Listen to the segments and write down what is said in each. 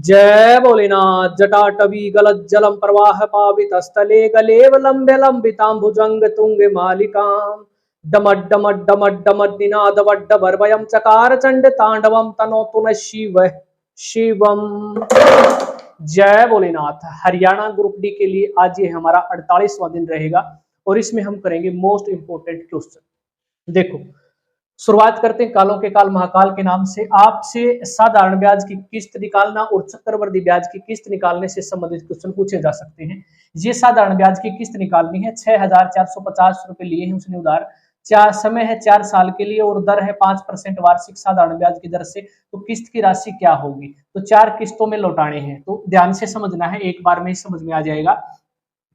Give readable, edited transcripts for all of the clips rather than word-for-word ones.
जय भोलेनाथ। जटाटवी गलत जलम प्रवाह पावित स्थले गलेव लंबे लंबितांबुजंग तुंग मालिकाम डमड डमड डमड डमड निनाद वड्ड भरभयम चकार चंड तांडवम तनोतु न शिव शिवम। जय भोलेनाथ। हरियाणा ग्रुप डी के लिए आज ये हमारा 48वां दिन रहेगा और इसमें हम करेंगे मोस्ट इंपोर्टेंट क्वेश्चन। देखो, शुरुआत करते हैं कालों के काल महाकाल के नाम से। आपसे साधारण ब्याज की किस्त निकालना और चक्रवृद्धि ब्याज की किस्त निकालने से संबंधित क्वेश्चन पूछे जा सकते हैं। ये साधारण ब्याज की किस्त निकालनी है, 6,450 रुपए लिए हैं उसने उधार। चार समय है 4 साल के लिए और दर है 5% वार्षिक साधारण ब्याज की दर से। तो किस्त की राशि क्या होगी? तो 4 किस्तों में लौटाने हैं, तो ध्यान से समझना है, एक बार में ही समझ में आ जाएगा।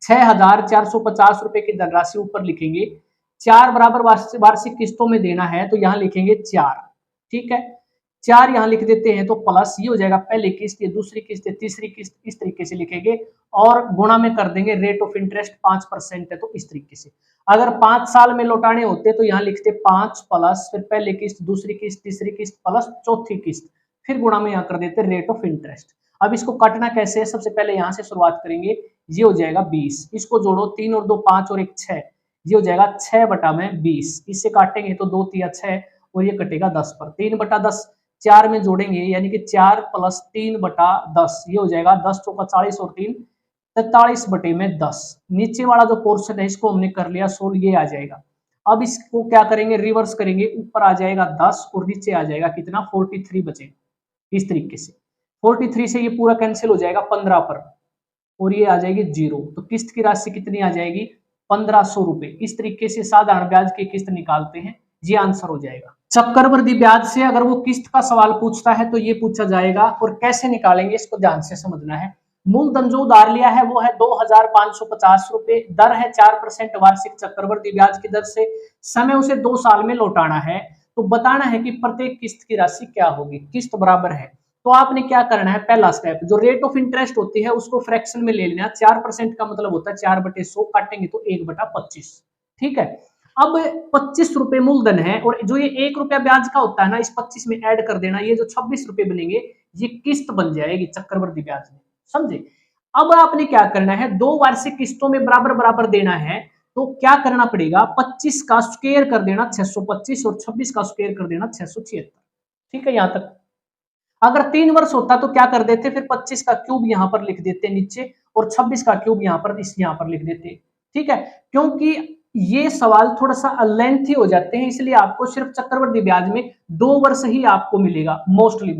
6,450 रुपए की धनराशि ऊपर लिखेंगे, 4 बराबर वार्षिक किस्तों में देना है, तो यहाँ लिखेंगे 4। ठीक है, 4 यहाँ लिख देते हैं, तो प्लस ये हो जाएगा पहली किस्त, ये दूसरी किस्त, तीसरी किस्त, इस तरीके से लिखेंगे और गुणा में कर देंगे। रेट ऑफ इंटरेस्ट 5% है, तो इस तरीके से। अगर 5 साल में लौटाने होते तो यहाँ लिखते 5 प्लस फिर पहली किस्त, दूसरी किस्त, तीसरी किस्त प्लस चौथी किस्त, फिर गुणा में यहाँ कर देते रेट ऑफ इंटरेस्ट। अब इसको काटना कैसे है? सबसे पहले यहाँ से शुरुआत करेंगे, ये हो जाएगा 20, इसको जोड़ो, 3 और 2 5 और 1 6, ये हो जाएगा 6/20। इससे काटेंगे तो 2 3 6 और ये कटेगा 10 पर, 3/10 4 में जोड़ेंगे यानी कि 4 + 3/10, ये हो जाएगा 10 चौका 40 और 3 43/10। नीचे वाला जो पोर्शन है इसको हमने कर लिया सोल्व, ये आ जाएगा। अब इसको क्या करेंगे? रिवर्स करेंगे, ऊपर आ जाएगा 10 और नीचे आ जाएगा कितना? 43 बचे। इस तरीके से 43 से ये पूरा कैंसिल हो जाएगा 15 पर और ये आ जाएगी 0। तो किस्त की राशि कितनी आ जाएगी? 1500 रुपए। इस तरीके से साधारण ब्याज की किस्त निकालते हैं, ये आंसर हो जाएगा। चक्रवृद्धि ब्याज से अगर वो किस्त का सवाल पूछता है तो ये पूछा जाएगा, और कैसे निकालेंगे इसको ध्यान से समझना है। मूलधन जो उधार लिया है वो है 2,550 रुपए, दर है 4% वार्षिक चक्रवृद्धि ब्याज की दर से, समय उसे 2 साल में लौटाना है। तो बताना है कि प्रत्येक किस्त की राशि क्या होगी। किस्त बराबर है, तो आपने क्या करना है? पहला स्टेप, जो रेट ऑफ इंटरेस्ट होती है उसको फ्रैक्शन में ले लेना। 4% का मतलब होता है 4/100, काटेंगे तो 1/25। ठीक है, अब 25 रुपए मूलधन है और जो ये 1 रुपया ब्याज का होता है ना, इस 25 में ऐड कर देना, ये जो 26 रुपए बनेंगे ये किस्त बन जाएगी चक्रवृद्धि ब्याज में। समझे? अब आपने क्या करना है? 2 वार्षिक किस्तों में बराबर बराबर देना है, तो क्या करना पड़ेगा? 25 का स्क्वायर कर देना 625 और 26 का स्क्वायर कर देना 676। ठीक है, यहां तक। अगर 3 वर्ष होता तो क्या कर देते? फिर 25 का क्यूब यहाँ पर लिख देते नीचे और 26 का क्यूब यहाँ पर लिख देते। ठीक है, क्योंकि ये सवाल थोड़ा सा लेंथी हो जाते हैं, इसलिए आपको सिर्फ चक्रवृद्धि ब्याज में 2 वर्ष ही आपको मिलेगा मोस्टली।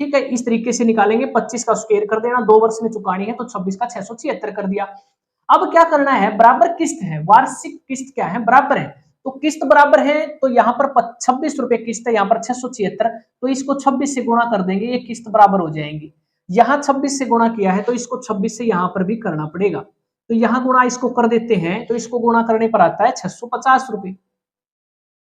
ठीक है, इस तरीके से निकालेंगे। 25 का स्क्वायर कर देना, 2 वर्ष में चुकानी है, तो 26 का 676 कर दिया। अब क्या करना है? बराबर किस्त है, वार्षिक किस्त क्या है? बराबर है, तो किस्त बराबर है, तो यहाँ पर 26 रुपए किस्त है, यहाँ पर 676, तो इसको 26 से गुणा कर देंगे, ये किस्त बराबर हो जाएंगी। यहाँ 26 से गुणा किया है तो इसको 26 से यहाँ पर भी करना पड़ेगा, तो यहाँ गुणा इसको कर देते हैं, तो इसको गुणा करने पर आता है 650 रुपए।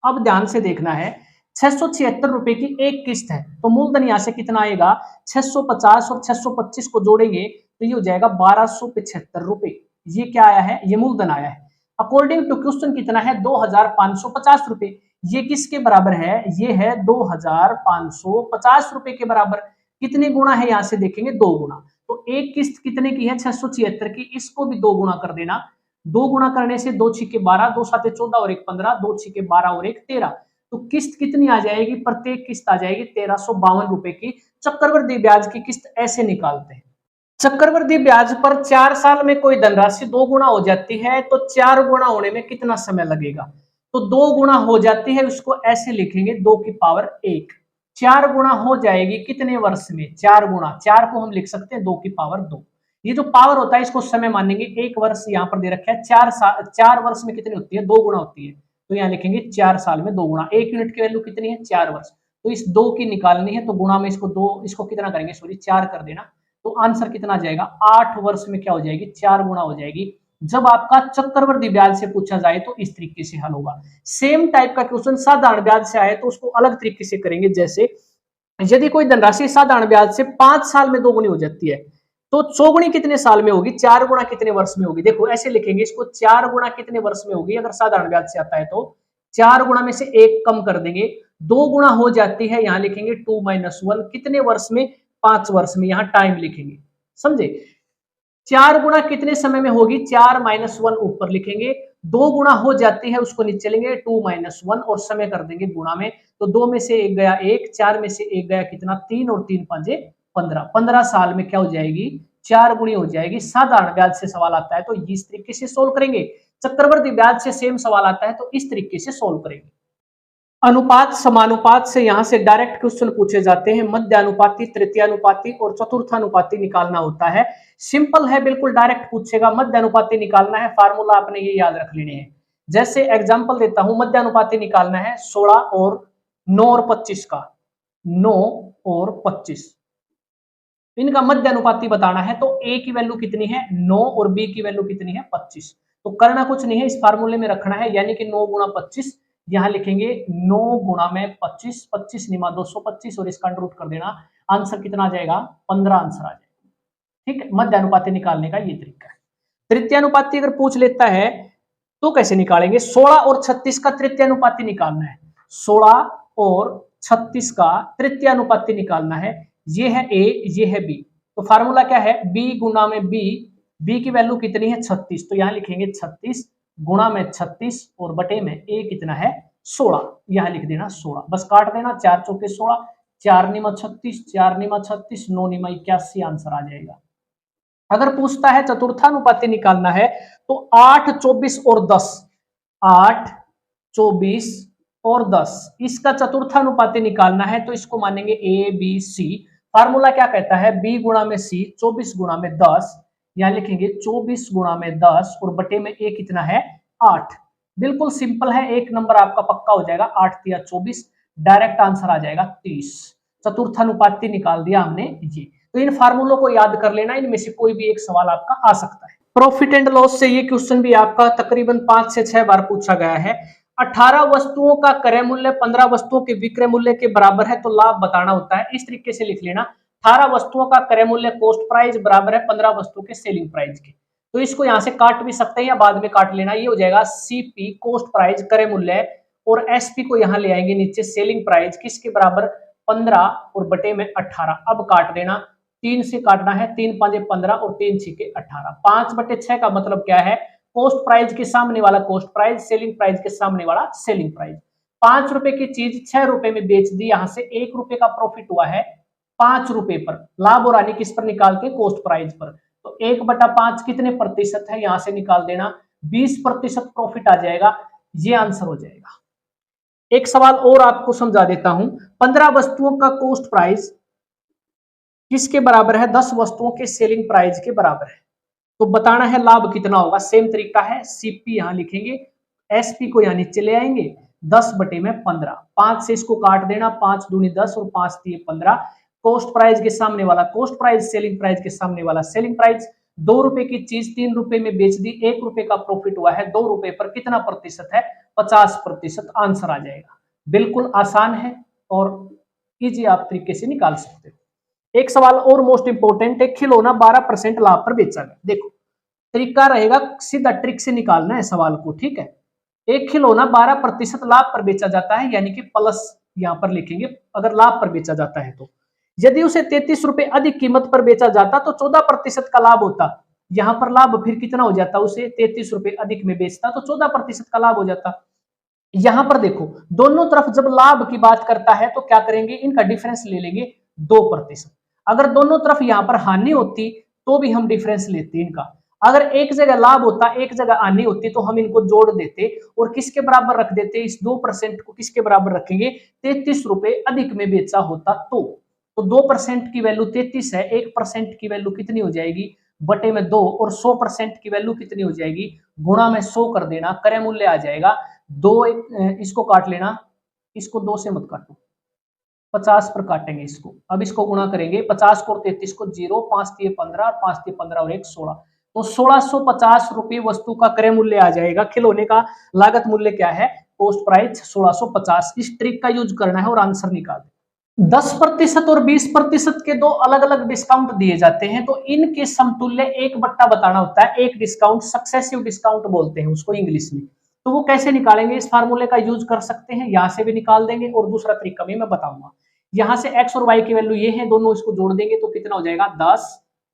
अब ध्यान से देखना है, 676 रुपए की एक किस्त है, तो मूलधन यहाँ से कितना आएगा? 650 और 625 को जोड़ेंगे तो ये हो जाएगा 1275 रुपए। ये क्या आया है? ये मूलधन आया है। अकॉर्डिंग टू क्वेश्चन कितना है? 2550 रुपए। ये किसके बराबर है? ये है 2550 रुपए के बराबर। कितने गुणा है? यहां से देखेंगे 2 गुणा। तो एक किस्त कितने की है? 676 की, इसको भी 2 गुणा कर देना। 2 गुणा करने से 2 छीके 12, 2 साते 14 और 1 15, 2 छीके 12 और 1 13। तो किस्त कितनी आ जाएगी? प्रत्येक किस्त आ जाएगी 1352 रुपए की। चक्रवृद्धि ब्याज की किस्त ऐसे निकालते हैं। चक्रवृद्धि ब्याज पर 4 साल में कोई धनराशि 2 गुणा हो जाती है, तो 4 गुणा होने में कितना समय लगेगा? तो 2 गुणा हो जाती है, उसको ऐसे लिखेंगे 2 की पावर 1। 4 गुणा हो जाएगी कितने वर्ष में? 4 गुणा, 4 को हम लिख सकते हैं 2 की पावर 2। ये जो पावर होता है इसको समय मानेंगे। 1 वर्ष यहाँ पर दे रखा है, 4 वर्ष में कितनी होती है? 2 गुणा होती है, तो यहाँ लिखेंगे 4 साल में 2 गुणा। 1 यूनिट की वैल्यू कितनी है? 4 वर्ष। तो इस 2 की निकालनी है, तो गुणा में इसको 2, इसको कितना करेंगे? सॉरी 4 कर देना, तो आंसर कितना आ जाएगा? 8 वर्ष में क्या हो जाएगी? 4 गुणा हो जाएगी। जब आपका चक्रवृद्धि ब्याज से पूछा जाए तो इस तरीके से हल होगा। सेम टाइप का क्वेश्चन साधारण ब्याज से आए तो उसको अलग तरीके से करेंगे। जैसे यदि कोई धनराशि साधारण ब्याज से 5 साल में 2 गुनी हो जाती है, तो 100 गुनी कितने साल में होगी? 4 गुणा कितने वर्ष में होगी? देखो ऐसे लिखेंगे इसको, 4 गुणा कितने वर्ष में होगी? अगर साधारण ब्याज से आता है तो 4 गुणा में से 1 कम कर देंगे, 2 गुणा हो जाती है, यहां लिखेंगे 2 - 1 कितने वर्ष में? 5 वर्ष में, यहाँ टाइम लिखेंगे, समझे। 4 गुणा कितने समय में होगी, 4 माइनस 1 ऊपर लिखेंगे, 2 गुणा हो जाती है उसको नीचे लेंगे 2 माइनस 1 और समय कर देंगे गुणा में, तो 2 में से 1 गया 1, 4 में से 1 गया कितना 3 और 3 5 15, 15 साल में क्या हो जाएगी 4 गुणी हो जाएगी। साधारण ब्याज से सवाल आता है तो इस तरीके से सोल्व करेंगे, चक्रवर्ती ब्याज से सेम सवाल आता है तो इस तरीके से सोल्व करेंगे। अनुपात समानुपात से यहां से डायरेक्ट क्वेश्चन पूछे जाते हैं, मध्यानुपाती, तृतीयानुपाती और चतुर्थानुपाती निकालना होता है। सिंपल है, बिल्कुल डायरेक्ट पूछेगा, मध्यानुपाती निकालना है, फार्मूला आपने ये याद रख लेने हैं। जैसे एग्जांपल देता हूं, मध्यानुपाती निकालना है 16 और 9 और 25 का, 9 और 25 इनका मध्यानुपाती बताना है, तो ए की वैल्यू कितनी है 9 और बी की वैल्यू कितनी है 25। तो करना कुछ नहीं है, इस फार्मूले में रखना है, यानी कि 9 गुणा 25, यहां लिखेंगे 9 गुणा में 25, 25 निमा 225 और इसका अंडर रूट कर देना, आंसर कितना आ जाएगा 15 आंसर आ जाएगा। ठीक है, मध्यानुपाती निकालने का ये तरीका है। तृतीयानुपाती अगर पूछ लेता है तो कैसे निकालेंगे, 16 और 36 का तृतीयानुपाती निकालना है, 16 और 36 का तृतीयानुपाती निकालना है, ये है ए, ये है बी, तो फार्मूला क्या है बी गुणा में बी, बी की वैल्यू कितनी है 36, तो यहां लिखेंगे 36 गुणा में 36 और बटे में ए कितना है 16, यहां लिख देना 16, बस काट देना, 4 चौके 16, 4 निमा 36, 4 निमा 36, 9 निमा 81 आंसर आ जाएगा। अगर पूछता है चतुर्थानुपाती निकालना है तो 8, 24 और 10, 8, 24 और 10 इसका चतुर्थानुपाती निकालना है, तो इसको मानेंगे ए बी सी। फार्मूला क्या कहता है, बी गुणा में सी 24 गुणा में 10, यहां लिखेंगे 24 गुणा में 10 और बटे में ए कितना है 8। बिल्कुल सिंपल है, एक नंबर आपका पक्का हो जाएगा, 8 तिया 24, डायरेक्ट आंसर आ जाएगा 30। चतुर्थानुपाती निकाल दिया हमने ये। तो इन फार्मूलों को याद कर लेना, इनमें से कोई भी एक सवाल आपका आ सकता है। प्रॉफिट एंड लॉस से ये क्वेश्चन भी आपका तकरीबन 5 से 6 बार पूछा गया है। 18 वस्तुओं का क्रय मूल्य 15 वस्तुओं के विक्रय मूल्य के बराबर है, तो लाभ बताना होता है, इस तरीके से लिख लेना, 18 वस्तुओं का क्रय मूल्य कॉस्ट प्राइस बराबर है 15 वस्तुओं के सेलिंग प्राइस के। तो इसको यहां से काट भी सकते हैं या बाद में काट लेना, ये हो जाएगा सीपी कॉस्ट प्राइस क्रय मूल्य, और एसपी को यहां ले आएंगे नीचे, सेलिंग प्राइस किसके बराबर 15 और बटे में 18। अब काट देना, 3 से काटना है, 3 5 15 और 3 6 18, 5/6 का मतलब क्या है, कॉस्ट प्राइस के सामने वाला कॉस्ट प्राइस, सेलिंग प्राइस के सामने वाला सेलिंग प्राइस। 5 रुपए की चीज 6 रुपए में बेच दी, यहां से 1 रुपए का प्रॉफिट हुआ है 5 रुपए पर। लाभ और हानि किस पर निकालते हैं, कॉस्ट प्राइस पर, तो 1/5 कितने प्रतिशत है, यहां से निकाल देना, 20% प्रॉफिट आ जाएगा, ये आंसर हो जाएगा। एक सवाल और आपको समझा देता हूं, 15 वस्तुओं का कॉस्ट प्राइस किसके बराबर है, 10 वस्तुओं के सेलिंग प्राइस के बराबर है, तो बताना है लाभ कितना होगा। सेम तरीका है, सीपी यहां लिखेंगे, एसपी को यहां नीचे ले आएंगे, 10 बटे में 15, 5 से इसको काट देना, 5 दूनी 10 और 5 दिए 15, कॉस्ट प्राइस के सामने वाला कॉस्ट प्राइस, सेलिंग प्राइस के सामने वाला सेलिंग प्राइस। 2 रुपए की चीज 3 रुपए में बेच दी, 1 रुपए का प्रॉफिट हुआ है, 2 रुपए पर कितना प्रतिशत है 50%, आंसर आ जाएगा। बिल्कुल आसान है और इजी आप तरीके से निकाल सकते हो। एक सवाल और मोस्ट इंपोर्टेंट है, खिलौना 12% लाभ पर बेचा गया। देखो तरीका रहेगा, सीधा ट्रिक से निकालना है सवाल को, ठीक है। एक खिलौना 12% लाभ पर बेचा जाता है, यानी कि प्लस यहां पर लिखेंगे, अगर लाभ पर बेचा जाता है तो। यदि उसे 33 रुपए अधिक कीमत पर बेचा जाता तो 14% का लाभ होता, यहां पर लाभ फिर कितना हो जाता, उसे 33 रुपए अधिक में बेचता तो 14% का लाभ हो जाता। यहां पर देखो दोनों तरफ जब लाभ की बात करता है तो क्या करेंगे, इनका डिफरेंस ले लेंगे 2%। अगर दोनों तरफ यहां पर हानि होती तो भी हम डिफरेंस लेते इनका, अगर एक जगह लाभ होता एक जगह हानि होती तो हम इनको जोड़ देते और किसके बराबर रख देते, इस 2% को किसके बराबर रखेंगे, 33 रुपए अधिक में बेचा होता तो 2% की वैल्यू 33 है, 1% की वैल्यू कितनी हो जाएगी बटे में 2, और 100% की वैल्यू कितनी हो जाएगी गुणा में 100 कर देना, क्रय मूल्य आ जाएगा 2, इसको काट लेना, इसको 2 से मत काटो, 50 पर काटेंगे इसको। अब इसको गुणा करेंगे, 50 को 33 को 0, 5 दिए 15 और 5 दिए 15 और 1 16, तो 1650 रुपए वस्तु का क्रय मूल्य आ जाएगा। खिलौने का लागत मूल्य क्या है, कॉस्ट प्राइस 1650। इस ट्रिक का यूज करना है और आंसर निकाल 10% और 20% के दो अलग अलग डिस्काउंट दिए जाते हैं, तो इनके समतुल्य एक बट्टा बताना होता है, एक डिस्काउंट सक्सेसिव डिस्काउंट बोलते हैं उसको इंग्लिश में। तो वो कैसे निकालेंगे, इस फार्मूले का यूज कर सकते हैं, यहां से भी निकाल देंगे और दूसरा तरीका भी मैं बताऊंगा। यहाँ से x और y की वैल्यू ये है, दोनों इसको जोड़ देंगे तो कितना हो जाएगा 10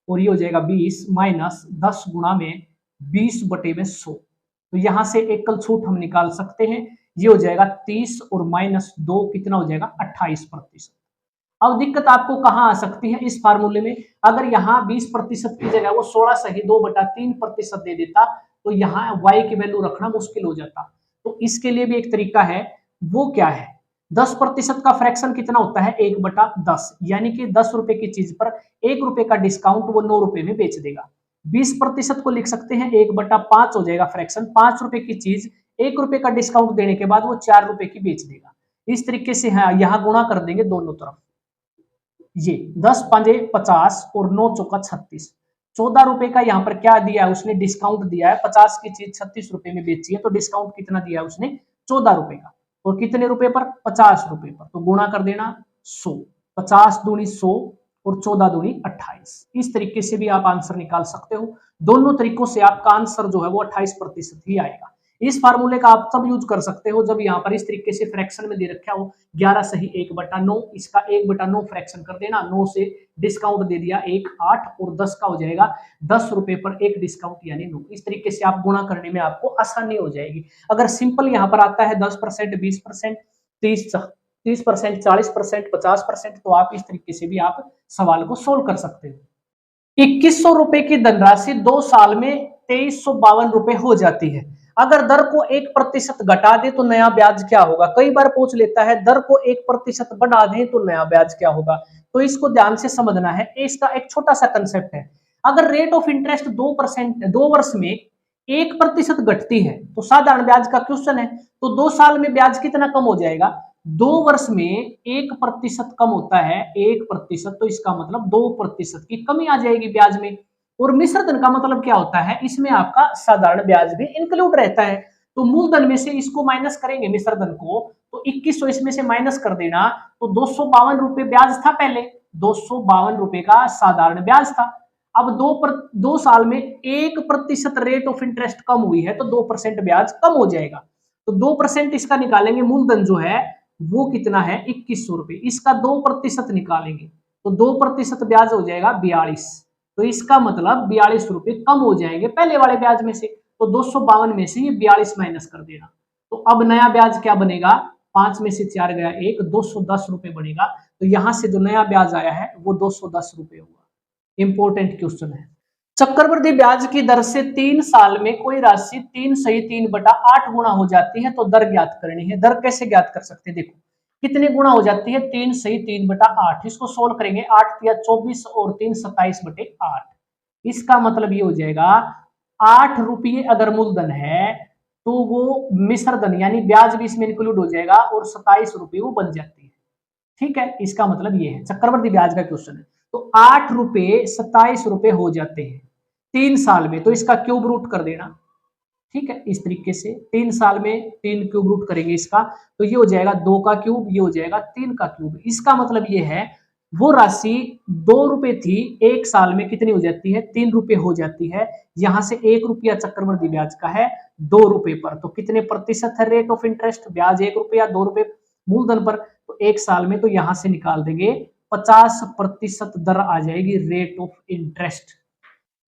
और ये हो जाएगा 20 माइनस 10 गुणा में 20 बटे में 100। तो यहाँ से एकल छूट हम निकाल सकते हैं, ये हो जाएगा 30 और माइनस 2 कितना हो जाएगा 28%। अब दिक्कत आपको कहाँ आ सकती है इस फार्मूले में, अगर यहाँ 20% की जगह वो 16 सही 2/3% दे देता तो यहाँ y की वैल्यू रखना मुश्किल हो जाता। तो इसके लिए भी एक तरीका है, वो क्या है, 10% का फ्रैक्शन कितना होता है 1/10, यानी कि 10 रुपए की चीज पर 1 रुपए का डिस्काउंट वो 9 रुपए में बेच देगा। 20% को लिख सकते हैं 1/5 हो जाएगा फ्रैक्शन, 5 रुपए की चीज 1 रुपए का डिस्काउंट देने के बाद वो 4 रुपए की बेच देगा। इस तरीके से यहाँ गुणा कर देंगे दोनों तरफ, ये 10 5 50 और 9 चौका 36, 14 रुपए का यहाँ पर क्या दिया है उसने, डिस्काउंट दिया है। 50 की चीज 36 रुपए में बेची है तो डिस्काउंट कितना दिया है उसने 14 रुपए का, और कितने रुपए पर 50 रुपए पर, तो गुणा कर देना 100, 50 दूनी 100 और 14 दूनी 28। इस तरीके से भी आप आंसर निकाल सकते हो। दोनों तरीकों से आपका आंसर जो है वो 28% ही आएगा। इस फार्मूले का आप तब यूज कर सकते हो जब यहाँ पर इस तरीके से फ्रैक्शन में दे रखा हो 11 सही 1/9, इसका 1/9 फ्रैक्शन कर देना, 9 से डिस्काउंट दे दिया 1 8 और 10 का हो जाएगा 10 रुपए पर 1 डिस्काउंट यानी 9। इस तरीके से आप गुणा करने में आपको आसानी हो जाएगी। अगर सिंपल यहाँ पर आता है 10%, 20%, 30%, 40%, 50%, तो आप इस तरीके से भी आप सवाल को सोल्व कर सकते हो। 2100 रुपए की धनराशि 2 साल में 2352 रुपए हो जाती है। अगर दर को 1% घटा दे तो नया ब्याज क्या होगा। कई बार पूछ लेता है दर को 1% बढ़ा दे तो नया ब्याज क्या होगा, तो इसको ध्यान से समझना है। इसका एक छोटा सा कंसेप्ट है, अगर रेट ऑफ इंटरेस्ट 2% 2 वर्ष में 1% घटती है तो साधारण ब्याज का क्वेश्चन है, तो 2 साल में ब्याज कितना कम हो जाएगा, 2 वर्ष में 1% कम होता है 1%, तो इसका मतलब 2% की कमी आ जाएगी ब्याज में। और मिश्र धन का मतलब क्या होता है, इसमें आपका साधारण ब्याज भी इंक्लूड रहता है। तो मूलधन में से इसको माइनस करेंगे मिश्र धन को, तो 2100 इसमें से माइनस कर देना, तो 252 रुपए ब्याज था पहले, 252 रुपए का साधारण ब्याज था। अब 2 साल में 1% रेट ऑफ इंटरेस्ट कम हुई है तो 2% ब्याज कम हो जाएगा। तो 2% इसका निकालेंगे, मूलधन जो है वो कितना है 2100 रुपए, इसका 2% निकालेंगे तो 2% ब्याज हो जाएगा 42, तो इसका मतलब 42 रुपए कम हो जाएंगे पहले वाले ब्याज में से। तो 252 में से ये 42 माइनस कर देना, तो अब नया ब्याज क्या बनेगा, 5 में से 4 गया 1, 210 रुपए बनेगा। तो यहां से जो नया ब्याज आया है वो 210 रुपए हुआ। इंपॉर्टेंट क्वेश्चन है। चक्रवृद्धि ब्याज की दर से 3 साल में कोई राशि 3 सही 3/8 गुना हो जाती है तो दर ज्ञात करनी है। दर कैसे ज्ञात कर सकते हैं, देखो कितने गुना हो जाती है 3 सही 3/8, इसको सोल्व करेंगे 8 या 24 और 3 27/8। इसका मतलब ये हो जाएगा 8 रुपये अगर मूलधन है तो वो मिश्र धन यानी ब्याज भी इसमें इंक्लूड हो जाएगा और 27 रुपये वो बन जाती है। ठीक है, इसका मतलब ये है चक्रवृद्धि ब्याज का क्वेश्चन है। तो 8 रुपये 27 रुपये हो जाते हैं 3 साल में, तो इसका क्यूब रूट कर देना। ठीक है, इस तरीके से 3 साल में 3 क्यूब रूट करेंगे इसका, तो ये हो जाएगा 2 का क्यूब, ये हो जाएगा 3 का क्यूब। इसका मतलब ये है वो राशि 2 रुपए थी, 1 साल में कितनी हो जाती है 3 रुपए हो जाती है। यहां से 1 रुपया चक्रवृद्धि ब्याज का है 2 रुपए पर, तो कितने प्रतिशत है रेट ऑफ इंटरेस्ट, ब्याज 1 रुपया 2 रुपए मूलधन पर, तो 1 साल में तो यहां से निकाल देंगे 50% दर आ जाएगी रेट ऑफ इंटरेस्ट।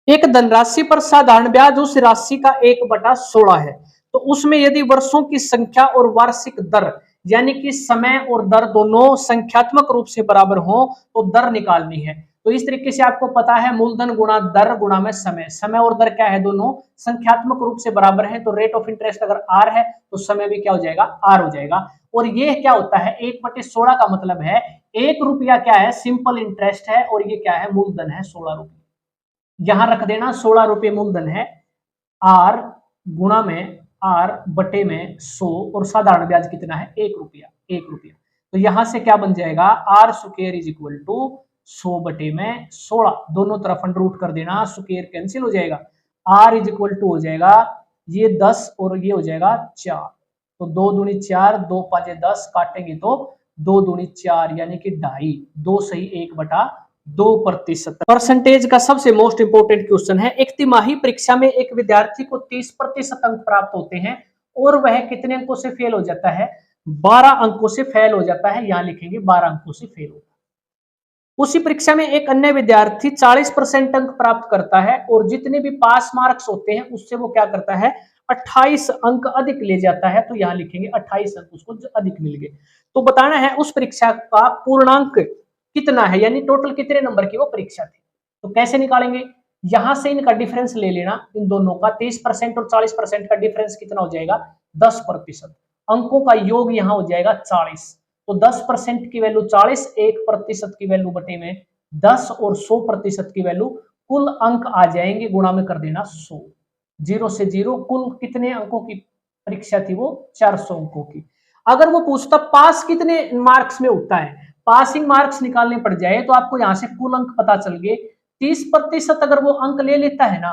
एक धनराशि पर साधारण ब्याज उस राशि का 1/16 है, तो उसमें यदि वर्षों की संख्या और वार्षिक दर यानी कि समय और दर दोनों संख्यात्मक रूप से बराबर हो तो दर निकालनी है। तो इस तरीके से आपको पता है मूलधन गुणा दर गुणा में समय, समय और दर क्या है दोनों संख्यात्मक रूप से बराबर है, तो रेट ऑफ इंटरेस्ट अगर आर है तो समय भी क्या हो जाएगा आर हो जाएगा। और ये क्या होता है 1/16 का मतलब है 1 रुपया क्या है सिंपल इंटरेस्ट है और ये क्या है मूलधन है 16 रुपये। यहां रख देना 16 रुपये मूलधन है, आर गुणा में आर बटे में 100 और साधारण ब्याज कितना है 1 रुपया 1 रुपया। तो यहां से क्या बन जाएगा R square is equal to 100 बटे में 16, दोनों तरफ अंडर रूट कर देना, स्क्वायर कैंसिल हो जाएगा, आर इज इक्वल टू हो जाएगा ये 10 और ये हो जाएगा 4, तो 2 दूनी 4 2 5 10 काटेंगे तो 2 दूनी 4 यानी कि 2.5, 2 सही 1/2%। परसेंटेज का सबसे मोस्ट इंपोर्टेंट क्वेश्चन है। एक तिमाही परीक्षा में एक विद्यार्थी को 30% अंक प्राप्त होते हैं और वह कितने अंकों से फेल हो जाता है। 12 अंकों से फेल हो जाता है, यहां लिखेंगे 12 अंकों से फेल होगा। उसी परीक्षा में एक अन्य विद्यार्थी 40% अंक प्राप्त करता है और जितने भी पास मार्क्स होते हैं उससे वो क्या करता है, 28 अंक अधिक ले जाता है, तो यहां लिखेंगे 28 अंक उसको अधिक मिल गए। तो बताना है उस परीक्षा का पूर्णांक कितना है, यानी टोटल कितने नंबर की वो परीक्षा थी। तो कैसे निकालेंगे, यहां से इनका डिफरेंस ले लेना, इन दोनों का 30% और 40% का डिफरेंस कितना हो जाएगा, 10%। अंकों का योग यहां हो जाएगा 40, तो 10% की वैल्यू 40, 1% की वैल्यू बटे में 10 और 100% की वैल्यू, कुल अंक आ जाएंगे, गुणा में कर देना 100, 0 से 0, कुल कितने अंकों की परीक्षा थी वो, 400 अंकों की। अगर वो पूछता पास कितने मार्क्स में होता है, पासिंग मार्क्स निकालने पड़ जाए तो आपको यहां से कुल अंक पता चल गए, 30% अगर वो अंक ले लेता है ना,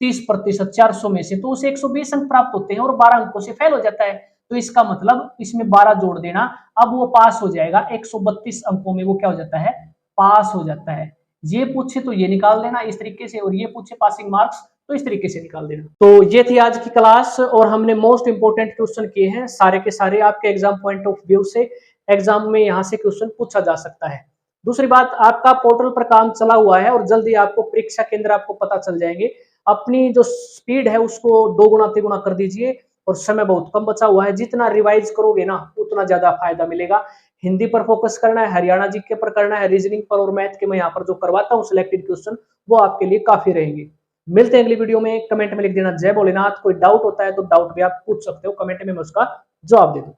30% 400 में से, तो उसे 120 अंक प्राप्त होते हैं और 12 अंकों से फेल हो जाता है। तो इसका मतलब इसमें 12 जोड़ देना, अब वो पास हो जाएगा, 132 अंकों में वो क्या हो जाता है, पास हो जाता है। ये पूछे तो ये निकाल देना इस तरीके से, और ये पूछे पासिंग मार्क्स तो इस तरीके से निकाल देना। तो ये थी आज की क्लास, और हमने मोस्ट इंपोर्टेंट क्वेश्चन किए हैं सारे के सारे, आपके एग्जाम पॉइंट ऑफ व्यू से एग्जाम में यहाँ से क्वेश्चन पूछा जा सकता है। दूसरी बात, आपका पोर्टल पर काम चला हुआ है और जल्दी आपको परीक्षा केंद्र आपको पता चल जाएंगे। अपनी जो स्पीड है उसको 2 गुना 3 गुना कर दीजिए, और समय बहुत कम बचा हुआ है, जितना रिवाइज करोगे ना उतना ज्यादा फायदा मिलेगा। हिंदी पर फोकस करना है, हरियाणा जीके पर करना है, रीजनिंग पर और मैथ के मैं यहाँ पर जो करवाता हूँ सिलेक्टेड क्वेश्चन, वो आपके लिए काफी रहेंगे। मिलते हैं अगली वीडियो में, कमेंट में लिख देना जय भोलेनाथ। कोई डाउट होता है तो डाउट भी आप पूछ सकते हो कमेंट में, मैं उसका जवाब दे दूँ।